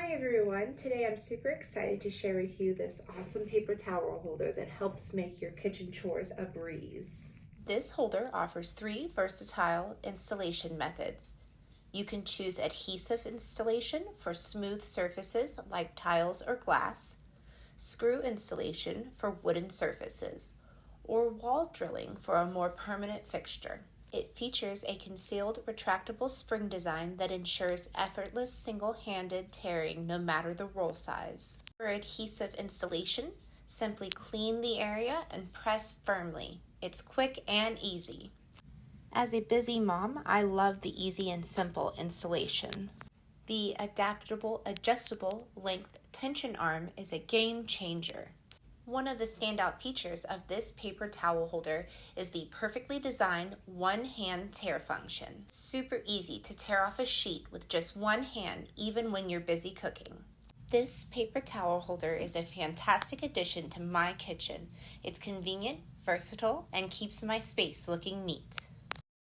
Hi everyone, today I'm super excited to share with you this awesome paper towel holder that helps make your kitchen chores a breeze. This holder offers 3 versatile installation methods. You can choose adhesive installation for smooth surfaces like tiles or glass, screw installation for wooden surfaces, or wall drilling for a more permanent fixture. It features a concealed retractable spring design that ensures effortless single-handed tearing no matter the roll size. For adhesive installation, simply clean the area and press firmly. It's quick and easy. As a busy mom, I love the easy and simple installation. The adjustable length tension arm is a game changer. One of the standout features of this paper towel holder is the perfectly designed one-hand tear function. Super easy to tear off a sheet with just one hand, even when you're busy cooking. This paper towel holder is a fantastic addition to my kitchen. It's convenient, versatile, and keeps my space looking neat.